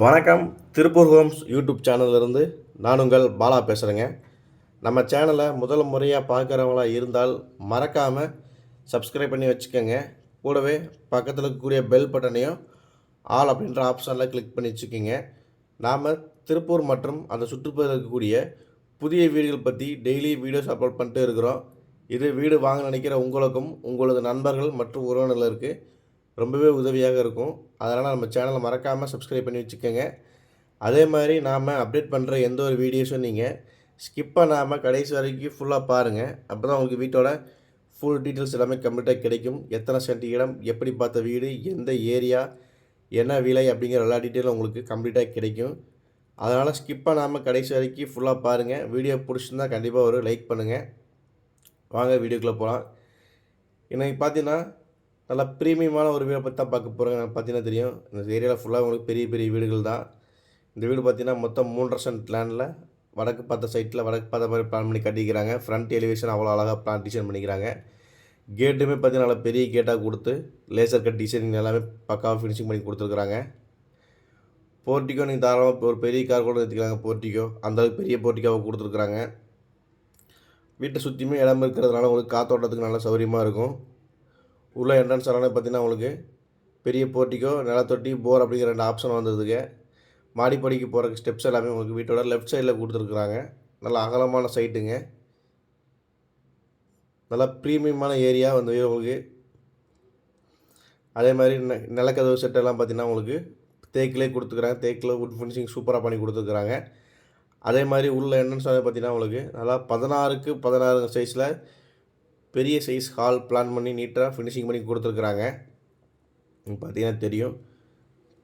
வணக்கம். Tiruppur Holmes YouTube சேனல்லேருந்து நான் உங்கள் பாலா பேசுகிறேங்க. நம்ம சேனலை முதல் முறையாக பார்க்குறவங்களா இருந்தால் மறக்காமல் சப்ஸ்கிரைப் பண்ணி வச்சுக்கோங்க. கூடவே பக்கத்தில் இருக்கக்கூடிய பெல் பட்டனையும் ஆல் அப்படின்ற ஆப்ஷனில் கிளிக் பண்ணி வச்சுக்கோங்க. நாம் திருப்பூர் மற்றும் அந்த சுற்றுப்புறத்தில் இருக்கக்கூடிய புதிய வீடுகள் பற்றி டெய்லி வீடியோஸ் அப்லோட் பண்ணிட்டு இருக்கிறோம். இது வீடு வாங்க நினைக்கிற உங்களுக்கும் உங்களது நண்பர்கள் மற்றும் உறவினர்களுக்கு ரொம்பவே உதவியாக இருக்கும். அதனால் நம்ம சேனலை மறக்காமல் சப்ஸ்கிரைப் பண்ணி வச்சுக்கோங்க. அதே மாதிரி நாம் அப்டேட் பண்ணுற எந்த ஒரு வீடியோஸும் நீங்கள் ஸ்கிப் பண்ணாமல் கடைசி வரைக்கும் ஃபுல்லாக பாருங்கள். அப்போ தான் உங்களுக்கு வீட்டோட ஃபுல் டீட்டெயில்ஸ் எல்லாமே கம்ப்ளீட்டாக கிடைக்கும். எத்தனை சென்ட் இடம், எப்படி பார்த்த வீடு, எந்த ஏரியா, என்ன விலை அப்படிங்கிற எல்லா டீட்டெயிலும் உங்களுக்கு கம்ப்ளீட்டாக கிடைக்கும். அதனால் ஸ்கிப் பண்ணாமல் கடைசி வரைக்கும் ஃபுல்லாக பாருங்கள். வீடியோ பிடிச்சிருந்தால் கண்டிப்பாக ஒரு லைக் பண்ணுங்கள். வாங்க வீடியோக்குள்ளே போகலாம். இன்றைக்கி பார்த்தீங்கன்னா நல்லா ப்ரீமியமான ஒரு வீடை பற்றி தான் பார்க்க போகிறோங்க. பார்த்தீங்கன்னா தெரியும், இந்த ஏரியாவில் ஃபுல்லாக உங்களுக்கு பெரிய பெரிய வீடுகள் தான். இந்த வீடு பார்த்தீங்கன்னா மொத்தம் 3.5 சென்ட் லேண்டில் வடக்கு பார்த்த சைட்டில் வடக்கு பார்த்த மாதிரி பிளான் பண்ணி கட்டிக்கிறாங்க. ஃப்ரண்ட் எலிவேஷன் அவ்வளோ அழகாக பிளான் டிசைன் பண்ணிக்கிறாங்க. கேட்டுமே பார்த்தீங்கன்னா நல்லா பெரிய கேட்டாக கொடுத்து லேசர் கட் டிசைனிங் எல்லாமே பக்காவாக ஃபினிஷிங் பண்ணி கொடுத்துருக்குறாங்க. போர்ட்டிக்கோ நீங்கள் தாராளமாக ஒரு பெரிய கார் கூட எடுத்துக்கலாங்க. போர்ட்டிக்கோ அந்தளவுக்கு பெரிய போர்ட்டிக்கோவை கொடுத்துருக்குறாங்க. வீட்டை சுற்றியுமே இடம் இருக்கிறதுனால உங்களுக்கு காத்தோட்டத்துக்கு நல்லா சௌகரியமாக இருக்கும். உள்ள என்ட்ரன்ஸ் எல்லாமே பார்த்தீங்கன்னா உங்களுக்கு பெரிய போர்ட்டிக்கோ, நிலத்தொட்டி, போர் அப்படிங்கிற 2 ஆப்ஷன் வந்ததுங்க. மாடிப்படிக்கு போகிறக்கு ஸ்டெப்ஸ் எல்லாமே உங்களுக்கு வீட்டோட லெஃப்ட் சைடில் கொடுத்துருக்குறாங்க. நல்லா அகலமான சைட்டுங்க. நல்லா ப்ரீமியமான ஏரியா வந்து உங்களுக்கு. அதே மாதிரி நிலக்கதவு செட்டெல்லாம் பார்த்தீங்கன்னா உங்களுக்கு தேக்கிலே கொடுத்துருக்குறாங்க. தேக்கில் வுட் ஃபினிஷிங் சூப்பராக பண்ணி கொடுத்துருக்குறாங்க. அதே மாதிரி உள்ள என்ட்ரன்ஸ் பார்த்தீங்கன்னா உங்களுக்கு நல்லா 16க்கு 16 சைஸில் பெரிய சைஸ் ஹால் பிளான் பண்ணி நீட்டாக ஃபினிஷிங் பண்ணி கொடுத்துருக்குறாங்க. பார்த்தீங்கன்னா தெரியும்,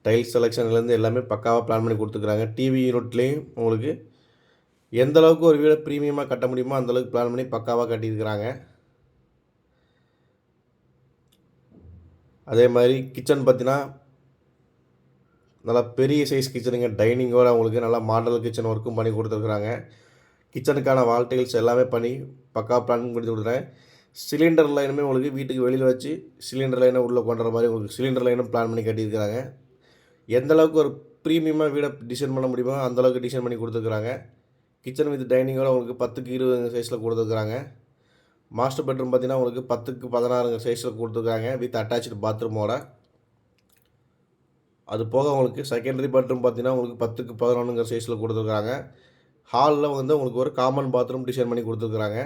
டைல்ஸ் செலெக்ஷன்லேருந்து எல்லாமே பக்காவாக பிளான் பண்ணி கொடுத்துருக்குறாங்க. டிவி யூனிட்லேயும் உங்களுக்கு எந்த அளவுக்கு ஒரு வீடை ப்ரீமியமாக கட்ட முடியுமோ அந்தளவுக்கு பிளான் பண்ணி பக்காவாக கட்டியிருக்கிறாங்க. அதே மாதிரி கிச்சன் பார்த்தீங்கன்னா நல்லா பெரிய சைஸ் கிச்சனுங்க. டைனிங்கோட உங்களுக்கு நல்லா மாடல் கிச்சன் ஒர்க்கும் பண்ணி கொடுத்துருக்குறாங்க. கிச்சனுக்கான வால் டைல்ஸ் எல்லாமே பண்ணி பக்காவாக பிளான் பண்ணி கொடுத்துருக்குறேன். சிலிண்டர் லைனுமே உங்களுக்கு வீட்டுக்கு வெளியில் வச்சு சிலிண்டர் லைனை உள்ளே கொண்டுற மாதிரி உங்களுக்கு சிலிண்டர் லைனும் பிளான் பண்ணி கட்டியிருக்கிறாங்க. எந்தளவுக்கு ஒரு ப்ரீமியமாக வீடை டிசைன் பண்ண முடியுமோ அந்தளவுக்கு டிசைன் பண்ணி கொடுத்துருக்குறாங்க. கிச்சன் வித் டைனிங்கோட உங்களுக்கு 10க்கு 20 சைஸில் கொடுத்துருக்குறாங்க. மாஸ்டர் பெட்ரூம் பார்த்தீங்கன்னா உங்களுக்கு 10க்கு 16 சைஸில் கொடுத்துருக்காங்க வித் அட்டாச்சு பாத்ரூமோட. அது போக உங்களுக்கு செகண்டரி பெட்ரூம் பார்த்தீங்கன்னா உங்களுக்கு 10க்கு 11 சைஸில் கொடுத்துருக்குறாங்க. ஹாலில் வந்து உங்களுக்கு ஒரு காமன் பாத்ரூம் டிசைன் பண்ணி கொடுத்துருக்குறாங்க.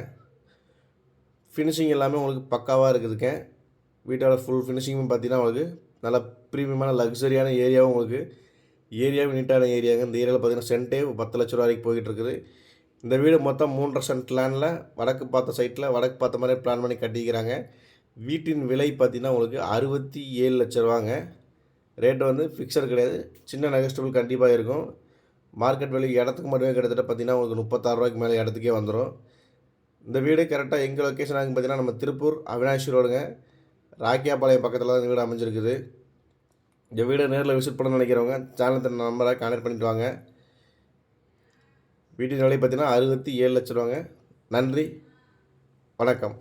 ஃபினிஷிங் எல்லாமே உங்களுக்கு பக்காவாக இருக்குதுங்க. வீட்டோட ஃபுல் ஃபினிஷிங்கும் பார்த்தீங்கன்னா உங்களுக்கு நல்லா ப்ரீமியமான லக்ஸரியான ஏரியாவும் உங்களுக்கு ஏரியாவும் நீட்டான ஏரியாங்க. இந்த ஏரியாவில் பார்த்தீங்கன்னா சென்ட்டே 10 லட்ச ரூபா வரைக்கும் போய்கிட்டு இருக்குது. இந்த வீடு மொத்தம் 3.5 சென்ட் லேண்டில் வடக்கு பார்த்த சைட்டில் வடக்கு பார்த்த மாதிரி பிளான் பண்ணி கட்டிக்கிறாங்க. வீட்டின் விலை பார்த்தீங்கன்னா உங்களுக்கு 67 லட்ச ரூபாங்க. ரேட்டு வந்து ஃபிக்ஸட் கிடையாது, சின்ன நெகஸ்டபிள் கண்டிப்பாக இருக்கும். மார்க்கெட் வேல்யூ இடத்துக்கு மட்டுமே கிட்டத்தட்ட பார்த்தீங்கன்னா உங்களுக்கு 36 ரூபாய்க்கு மேலே இடத்துக்கே வந்துடும். இந்த வீடு கரெக்டாக எங்கள் லொக்கேஷன் ஆகுன்னு பார்த்தீங்கன்னா நம்ம திருப்பூர் அவினாஷி ரோடுங்க, ராக்கியாபாளையம் பக்கத்தில் தான் இந்த வீடு அமைஞ்சிருக்குது. இந்த வீடை நேரில் விசிட் பண்ண நினைக்கிறவங்க சேனல் நம்பரை கான்டெக்ட் பண்ணிட்டு வாங்க. வீட்டின் விலை பார்த்தீங்கன்னா 67 லட்ச ரூபாங்க. நன்றி, வணக்கம்.